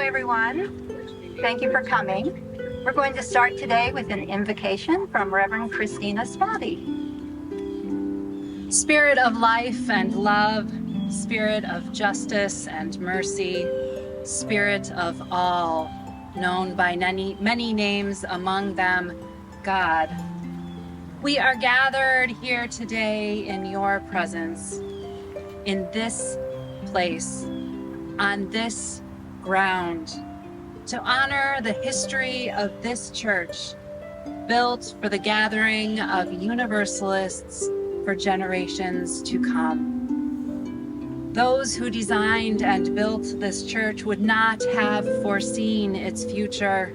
everyone. Thank you for coming. We're going to start today with an invocation from Reverend Christina Spotty. Spirit of life and love, spirit of justice and mercy, spirit of all, known by many names, among them God. We are gathered here today in your presence, in this place, on this ground, to honor the history of this church, built for the gathering of Universalists for generations to come. Those who designed and built this church would not have foreseen its future,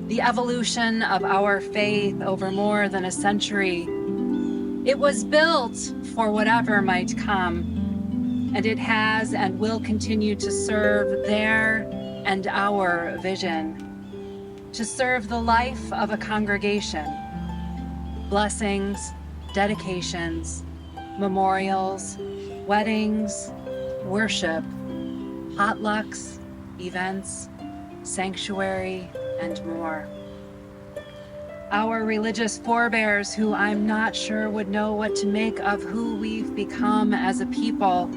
the evolution of our faith over more than a century. It was built for whatever might come, and it has and will continue to serve their and our vision, to serve the life of a congregation. Blessings, dedications, memorials, weddings, worship, potlucks, events, sanctuary, and more. Our religious forebears, who I'm not sure would know what to make of who we've become as a people,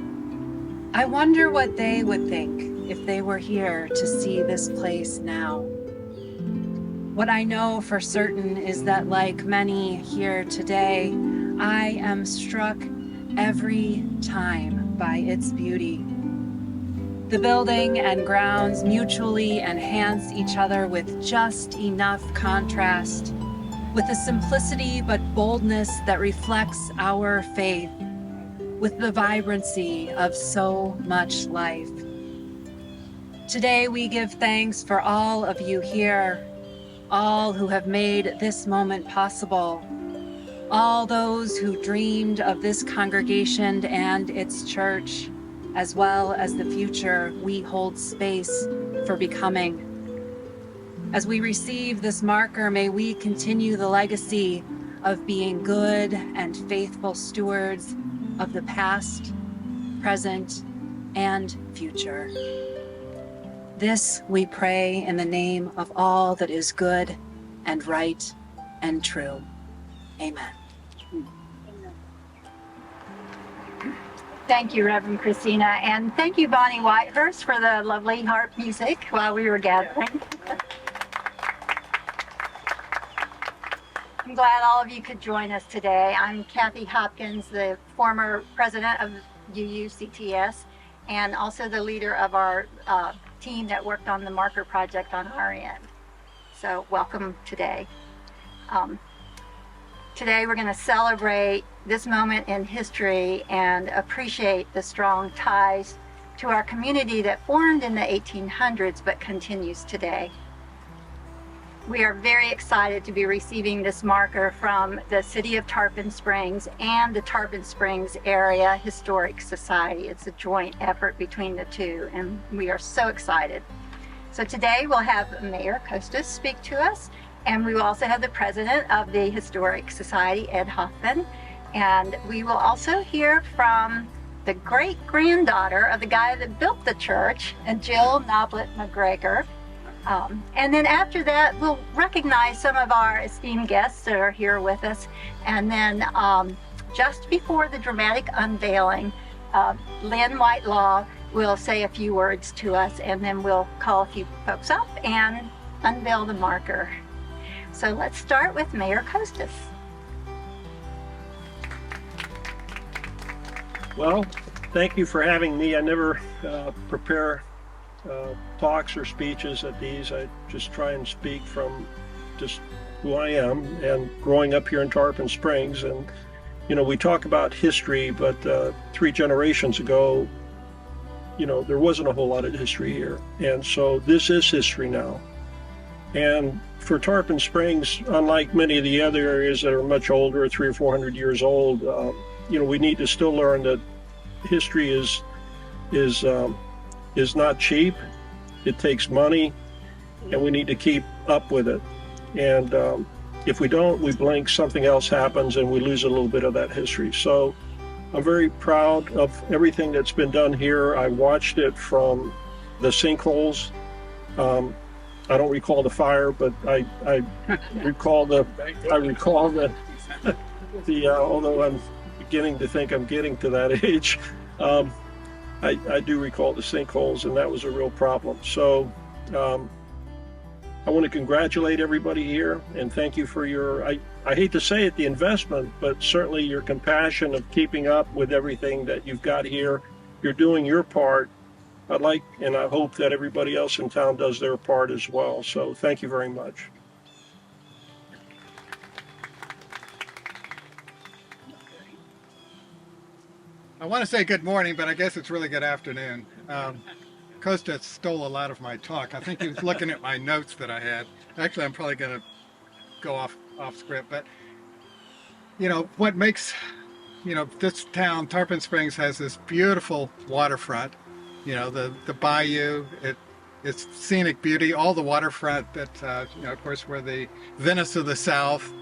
I wonder what they would think if they were here to see this place now. What I know for certain is that, like many here today, I am struck every time by its beauty. The building and grounds mutually enhance each other with just enough contrast, with a simplicity but boldness that reflects our faith, with the vibrancy of so much life. Today we give thanks for all of you here, all who have made this moment possible, all those who dreamed of this congregation and its church, as well as the future we hold space for becoming. As we receive this marker, may we continue the legacy of being good and faithful stewards of the past, present, and future. This we pray in the name of all that is good and right and true. Amen. Thank you, Reverend Christina, and thank you, Bonnie Whitehurst, for the lovely harp music while we were gathering. I'm glad all of you could join us today. I'm Kathy Hopkins, the former president of UUCTS, and also the leader of our team that worked on the marker project on our end. So welcome today. Today we're going to celebrate this moment in history and appreciate the strong ties to our community that formed in the 1800s but continues today. We are very excited to be receiving this marker from the City of Tarpon Springs and the Tarpon Springs Area Historic Society. It's a joint effort between the two, and we are so excited. So today we'll have Mayor Costas speak to us, and we will also have the president of the Historic Society, Ed Hoffman, and we will also hear from the great-granddaughter of the guy that built the church, and Jill Noblet McGregor. And then after that, we'll recognize some of our esteemed guests that are here with us. And then just before the dramatic unveiling, Lynn Whitelaw will say a few words to us, and then we'll call a few folks up and unveil the marker. So let's start with Mayor Costas. Well, thank you for having me. I never prepare talks or speeches at these. I just try and speak from just who I am and growing up here in Tarpon Springs. And you know, we talk about history, but 3 generations ago, you know, there wasn't a whole lot of history here, and so this is history now. And for Tarpon Springs, unlike many of the other areas that are much older, 300 or 400 years old, you know, we need to still learn that history is not cheap. It takes money, and we need to keep up with it. And if we don't, we blink, something else happens, and we lose a little bit of that history. So I'm very proud of everything that's been done here. I watched it from the sinkholes I don't recall the fire, but I recall the although I'm beginning to think I'm getting to that age, I do recall the sinkholes, and that was a real problem. So I want to congratulate everybody here and thank you for your, I hate to say it, the investment, but certainly your compassion of keeping up with everything that you've got here. You're doing your part. I'd like, and I hope that everybody else in town does their part as well. So thank you very much. I want to say good morning, but I guess it's really good afternoon. Costa stole a lot of my talk. I think he was looking at my notes that I had. Actually, I'm probably going to go off script, but you know, what makes, you know, this town, Tarpon Springs, has this beautiful waterfront. You know, the bayou, its scenic beauty, all the waterfront that, you know, of course, we're the Venice of the South.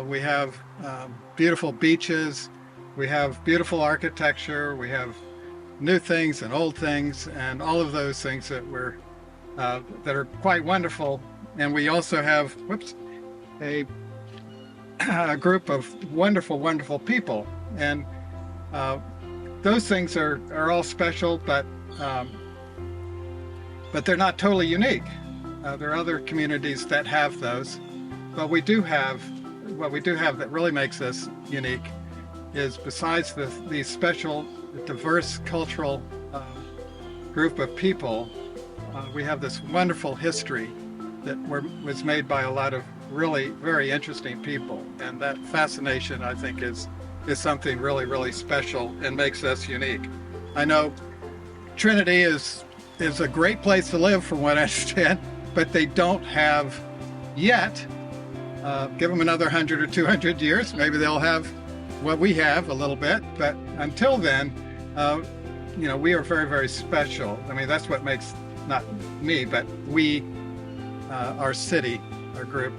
We have beautiful beaches. We have beautiful architecture. We have new things and old things, and all of those things that that are quite wonderful. And we also have, a group of wonderful, wonderful people. And those things are all special, but they're not totally unique. There are other communities that have those, but what we do have that really makes us unique is, besides these special, diverse cultural group of people, we have this wonderful history that was made by a lot of really very interesting people, and that fascination, I think, is something really, really special and makes us unique. I know Trinity is a great place to live, from what I understand, but they don't have yet. Give them another 100 or 200 years, maybe they'll have what we have a little bit, but until then, you know, we are very, very special. I mean, that's what makes, not me, but we, our city, our group,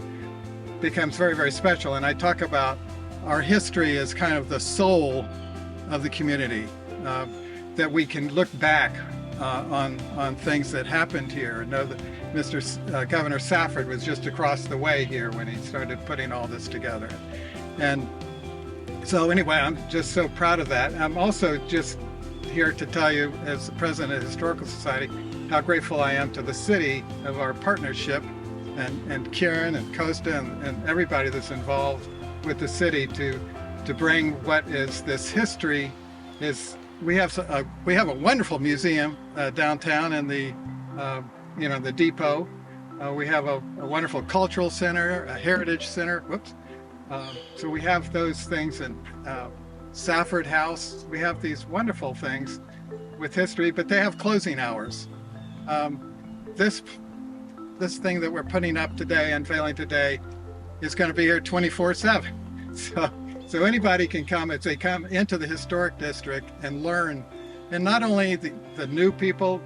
becomes very, very special. And I talk about our history as kind of the soul of the community, that we can look back on things that happened here. And know that Governor Safford was just across the way here when he started putting all this together. And so anyway, I'm just so proud of that. I'm also just here to tell you, as the president of the Historical Society, how grateful I am to the city of our partnership, and Kieran and Costa and everybody that's involved with the city to bring what is this history. We have a wonderful museum downtown in the the depot. We have a wonderful cultural center, a heritage center. So we have those things, and Safford House. We have these wonderful things with history, but they have closing hours. This thing that we're putting up today, unveiling today, is going to be here 24/7. So anybody can come as they come into the historic district and learn, and not only the new people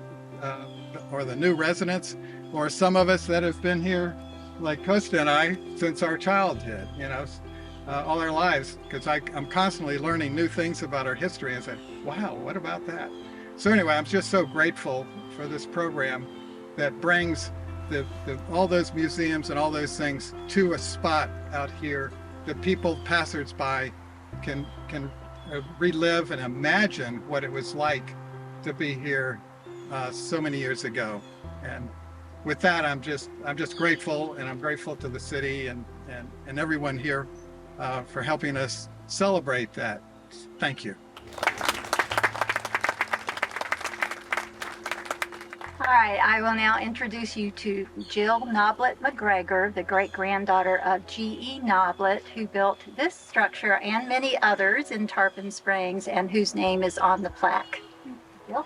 or the new residents, or some of us that have been here, like Costa and I, since our childhood, you know, all our lives, because I'm constantly learning new things about our history and say, wow, what about that? So anyway, I'm just so grateful for this program that brings all those museums and all those things to a spot out here that people, passersby, can relive and imagine what it was like to be here so many years ago. And with that, I'm just grateful, and I'm grateful to the city and everyone here for helping us celebrate that. Thank you. All right, I will now introduce you to Jill Noblet McGregor, the great-granddaughter of G.E. Noblet, who built this structure and many others in Tarpon Springs, and whose name is on the plaque. Jill?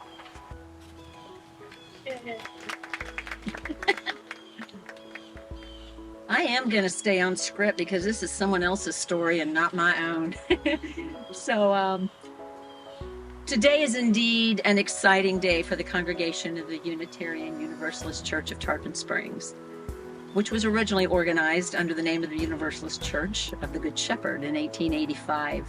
I am going to stay on script because this is someone else's story and not my own. So today is indeed an exciting day for the congregation of the Unitarian Universalist Church of Tarpon Springs, which was originally organized under the name of the Universalist Church of the Good Shepherd in 1885.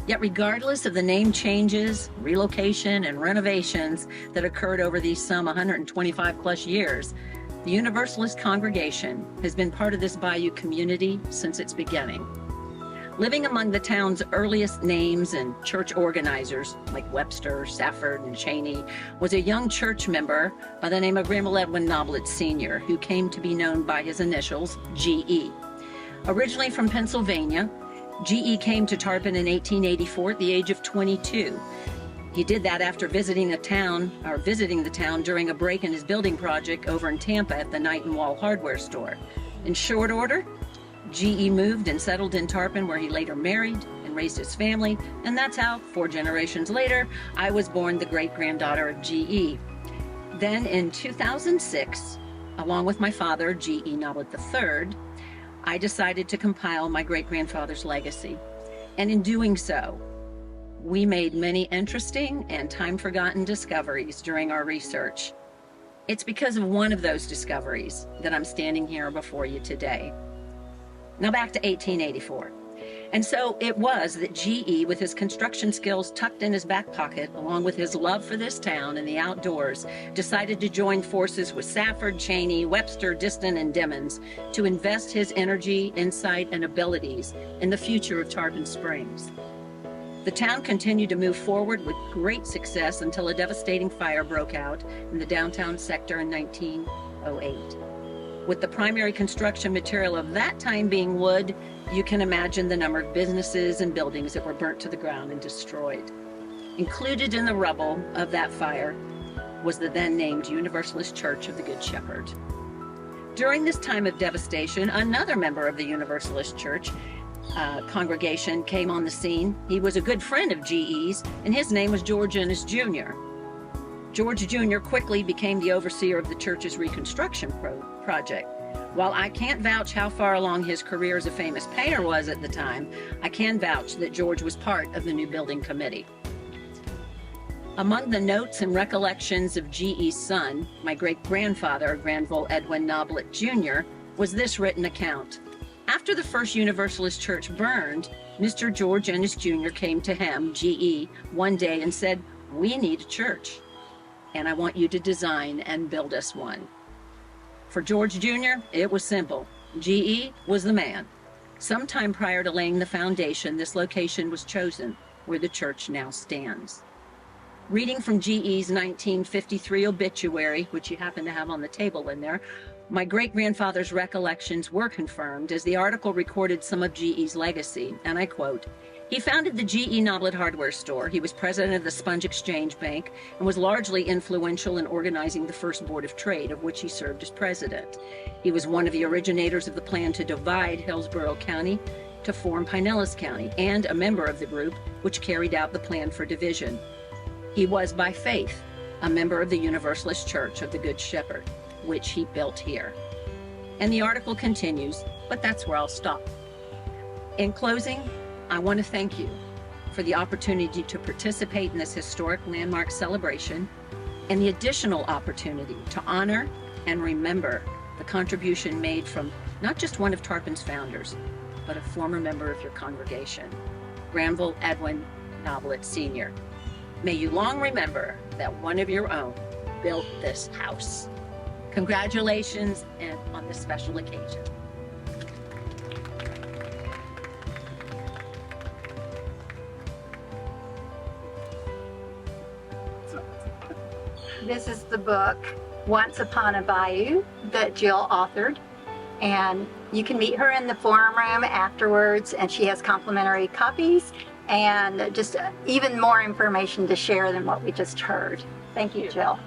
Yet regardless of the name changes, relocation, and renovations that occurred over these some 125 plus years, The Universalist congregation has been part of this Bayou community since its beginning. Living among the town's earliest names and church organizers, like Webster, Safford, and Cheney, was a young church member by the name of Granville Edwin Noblet Sr., who came to be known by his initials, G.E. Originally from Pennsylvania, G.E. came to Tarpon in 1884 at the age of 22. He did that after visiting the town during a break in his building project over in Tampa at the Night and Wall hardware store. In short order, G.E. moved and settled in Tarpon, where he later married and raised his family, and that's how, 4 generations later, I was born the great-granddaughter of G.E. Then in 2006, along with my father, G.E. Noblet III, I decided to compile my great-grandfather's legacy. And in doing so, we made many interesting and time-forgotten discoveries during our research. It's because of one of those discoveries that I'm standing here before you today. Now back to 1884. And so it was that G.E., with his construction skills tucked in his back pocket, along with his love for this town and the outdoors, decided to join forces with Safford, Cheney, Webster, Diston, and Dimmons to invest his energy, insight, and abilities in the future of Tarpon Springs. The town continued to move forward with great success until a devastating fire broke out in the downtown sector in 1908. With the primary construction material of that time being wood, you can imagine the number of businesses and buildings that were burnt to the ground and destroyed. Included in the rubble of that fire was the then named Universalist Church of the Good Shepherd. During this time of devastation, another member of the Universalist Church congregation came on the scene. He was a good friend of G.E.'s, and his name was George Ennis Jr. George Jr. quickly became the overseer of the church's reconstruction project. While I can't vouch how far along his career as a famous painter was at the time, I can vouch that George was part of the new building committee. Among the notes and recollections of G.E.'s son, my great-grandfather, Granville Edwin Noblet Jr., was this written account. After the first Universalist church burned, Mr. George Ennis Jr. came to him, G.E., one day and said, "We need a church, and I want you to design and build us one." For George Jr., it was simple. G.E. was the man. Sometime prior to laying the foundation, this location was chosen, where the church now stands. Reading from G.E.'s 1953 obituary, which you happen to have on the table in there, my great-grandfather's recollections were confirmed as the article recorded some of G.E.'s legacy, and I quote, "He founded the G.E. Noblet hardware store. He was president of the Sponge Exchange Bank and was largely influential in organizing the first Board of Trade, of which he served as president. He was one of the originators of the plan to divide Hillsborough County to form Pinellas County, and a member of the group which carried out the plan for division. He was by faith a member of the Universalist Church of the Good Shepherd, which he built here." And the article continues, but that's where I'll stop. In closing, I want to thank you for the opportunity to participate in this historic landmark celebration and the additional opportunity to honor and remember the contribution made from not just one of Tarpon's founders, but a former member of your congregation, Granville Edwin Noblet Sr. May you long remember that one of your own built this house. Congratulations and on this special occasion. This is the book, Once Upon a Bayou, that Jill authored. And you can meet her in the forum room afterwards, and she has complimentary copies and just even more information to share than what we just heard. Thank you, Jill.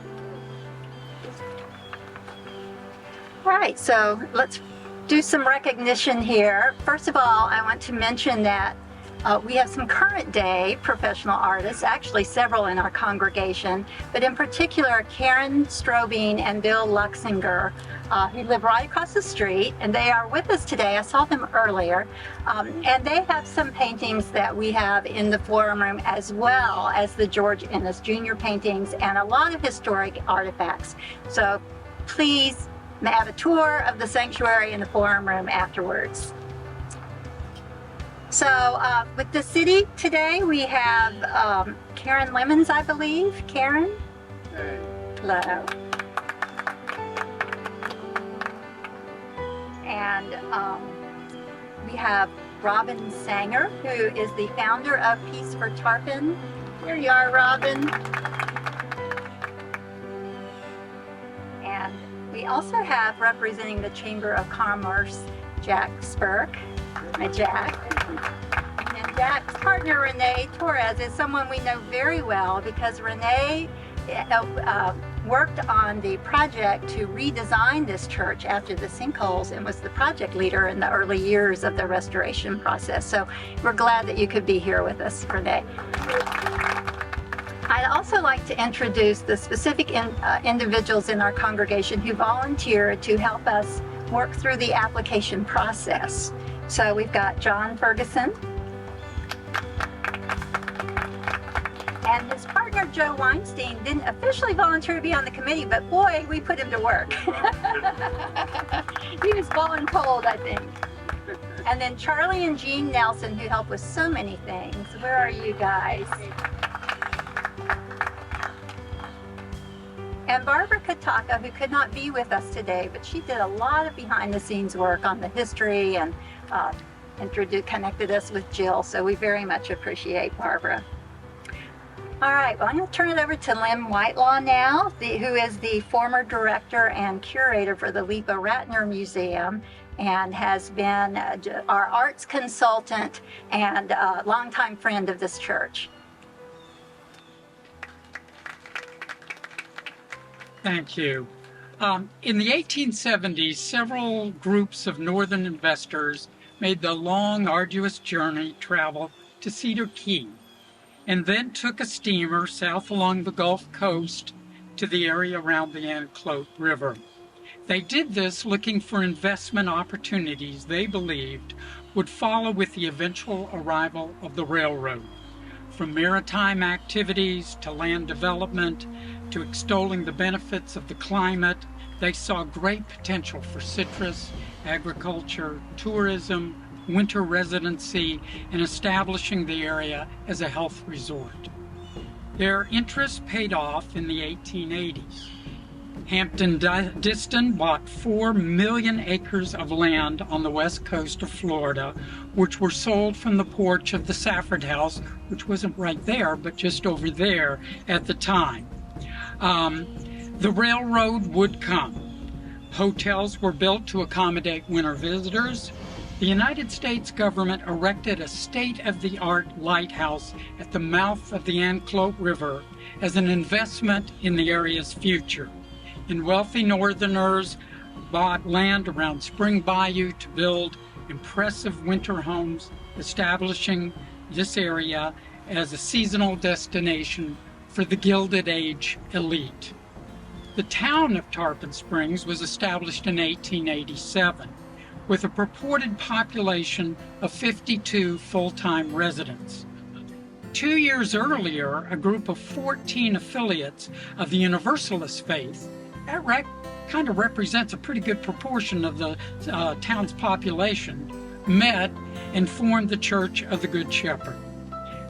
All right, so let's do some recognition here. First of all, I want to mention that we have some current day professional artists, actually several in our congregation, but in particular Karen Strobing and Bill Luxinger, who live right across the street, and they are with us today. I saw them earlier, and they have some paintings that we have in the forum room, as well as the George Ennis Jr. paintings and a lot of historic artifacts. So please have a tour of the sanctuary in the forum room afterwards. So with the city today, we have Karen Lemons, I believe. Karen? Hello. And we have Robin Sanger, who is the founder of Peace for Tarpon. Here you are, Robin. And we also have, representing the Chamber of Commerce, Jack Spurk. Hi, Jack. And Jack's partner, Renee Torres, is someone we know very well because Renee worked on the project to redesign this church after the sinkholes and was the project leader in the early years of the restoration process. So we're glad that you could be here with us, Renee. I'd also like to introduce the specific individuals in our congregation who volunteered to help us work through the application process. So we've got John Ferguson and his partner Joe Weinstein didn't officially volunteer to be on the committee, but boy, we put him to work. He was voluntold, I think. And then Charlie and Jean Nelson, who helped with so many things. Where are you guys? And Barbara Kataka, who could not be with us today, but she did a lot of behind-the-scenes work on the history and connected us with Jill, so we very much appreciate Barbara. All right, well, I'm going to turn it over to Lynn Whitelaw now, who is the former director and curator for the Lipa Ratner Museum and has been our arts consultant and a longtime friend of this church. Thank you. In the 1870s, several groups of northern investors made the long, arduous journey travel to Cedar Key, and then took a steamer south along the Gulf Coast to the area around the Anclote River. They did this looking for investment opportunities they believed would follow with the eventual arrival of the railroad. From maritime activities to land development to extolling the benefits of the climate, they saw great potential for citrus, agriculture, tourism, winter residency, and establishing the area as a health resort. Their interest paid off in the 1880s. Hampton-Diston bought 4 million acres of land on the west coast of Florida, which were sold from the porch of the Safford House, which wasn't right there, but just over there at the time. The railroad would come. Hotels were built to accommodate winter visitors. The United States government erected a state-of-the-art lighthouse at the mouth of the Anclote River as an investment in the area's future. And wealthy northerners bought land around Spring Bayou to build impressive winter homes, establishing this area as a seasonal destination for the Gilded Age elite. The town of Tarpon Springs was established in 1887 with a purported population of 52 full-time residents. 2 years earlier, a group of 14 affiliates of the Universalist faith, that kind of represents a pretty good proportion of the town's population, met and formed the Church of the Good Shepherd.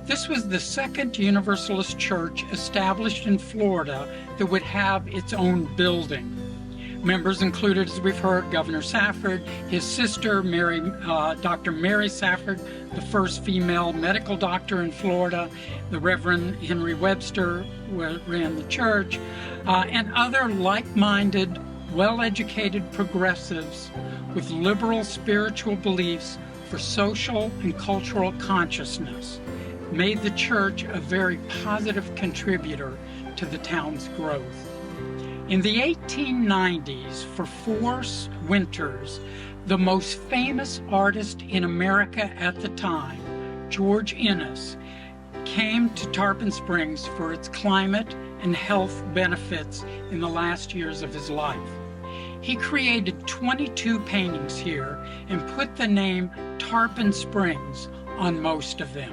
This was the second Universalist church established in Florida that would have its own building. Members included, as we've heard, Governor Safford, his sister, Dr. Mary Safford, the first female medical doctor in Florida, the Reverend Henry Webster ran the church, and other like-minded, well-educated progressives with liberal spiritual beliefs for social and cultural consciousness made the church a very positive contributor to the town's growth. In the 1890s, for 4 winters, the most famous artist in America at the time, George Inness, came to Tarpon Springs for its climate and health benefits in the last years of his life. He created 22 paintings here and put the name Tarpon Springs on most of them.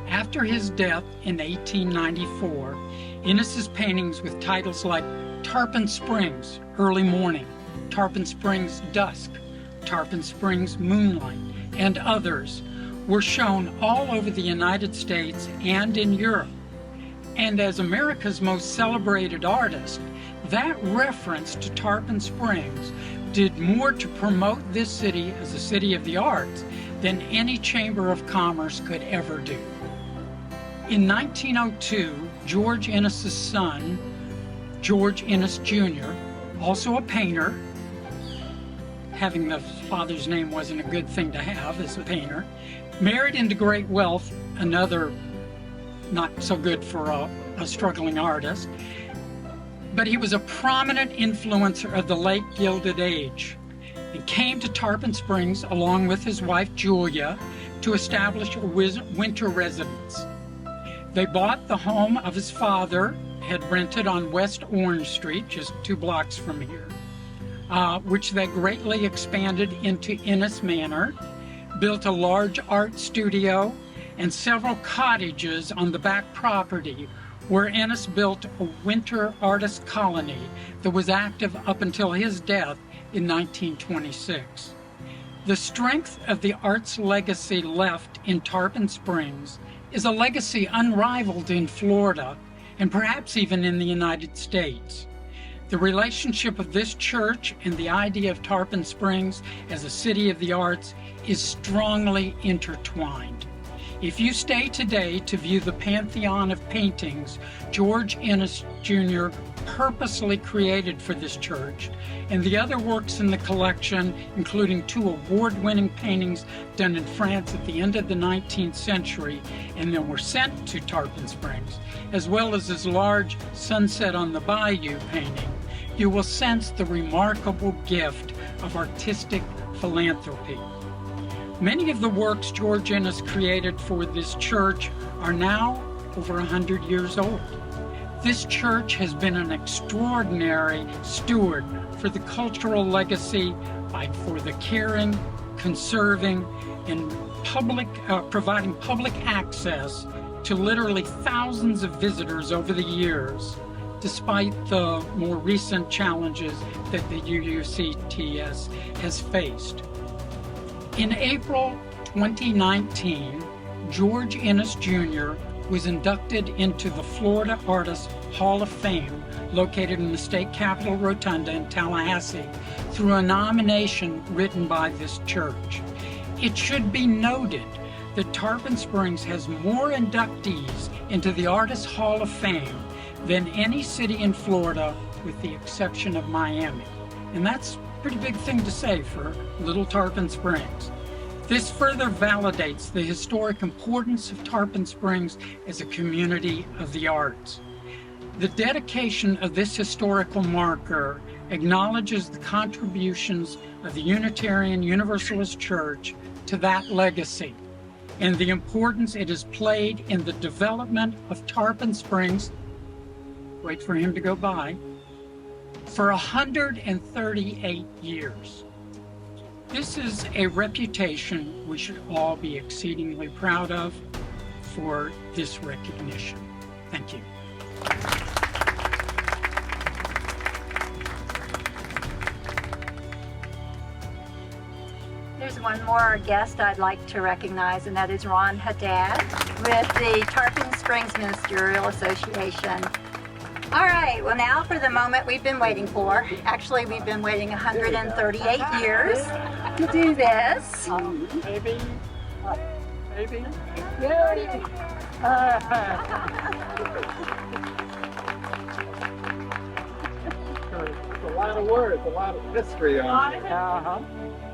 After his death in 1894, Inness's paintings with titles like Tarpon Springs, Early Morning, Tarpon Springs, Dusk, Tarpon Springs, Moonlight, and others were shown all over the United States and in Europe. And as America's most celebrated artist, that reference to Tarpon Springs did more to promote this city as a city of the arts than any chamber of commerce could ever do. In 1902, George Inness's son, George Inness Jr., also a painter, having the father's name wasn't a good thing to have as a painter, married into great wealth, another not so good for a struggling artist, but he was a prominent influencer of the late Gilded Age and came to Tarpon Springs along with his wife Julia to establish a winter residence. They bought the home of his father, had rented on West Orange Street, just 2 blocks from here, which they greatly expanded into Inness Manor, built a large art studio, and several cottages on the back property where Inness built a winter artist colony that was active up until his death in 1926. The strength of the arts legacy left in Tarpon Springs is a legacy unrivaled in Florida and perhaps even in the United States. The relationship of this church and the idea of Tarpon Springs as a city of the arts is strongly intertwined. If you stay today to view the pantheon of paintings George Inness Jr. purposely created for this church, and the other works in the collection, including 2 award-winning paintings done in France at the end of the 19th century and then were sent to Tarpon Springs, as well as his large Sunset on the Bayou painting, you will sense the remarkable gift of artistic philanthropy. Many of the works George Inness created for this church are now over 100 years old. This church has been an extraordinary steward for the cultural legacy for the caring, conserving, and providing public access to literally thousands of visitors over the years, despite the more recent challenges that the UUCTS has faced. In April 2019, George Inness Jr. was inducted into the Florida Artists Hall of Fame, located in the State Capitol Rotunda in Tallahassee, through a nomination written by this church. It should be noted that Tarpon Springs has more inductees into the Artists Hall of Fame than any city in Florida, with the exception of Miami. And that's pretty big thing to say for little Tarpon Springs. This further validates the historic importance of Tarpon Springs as a community of the arts. The dedication of this historical marker acknowledges the contributions of the Unitarian Universalist Church to that legacy and the importance it has played in the development of Tarpon Springs, wait for him to go by, for 138 years. This is a reputation we should all be exceedingly proud of for this recognition. Thank you. There's one more guest I'd like to recognize, and that is Ron Haddad with the Tarpon Springs Ministerial Association. All right, well now for the moment we've been waiting for. Actually, we've been waiting 138 years to do this. Maybe. It's a lot of words, a lot of history on it.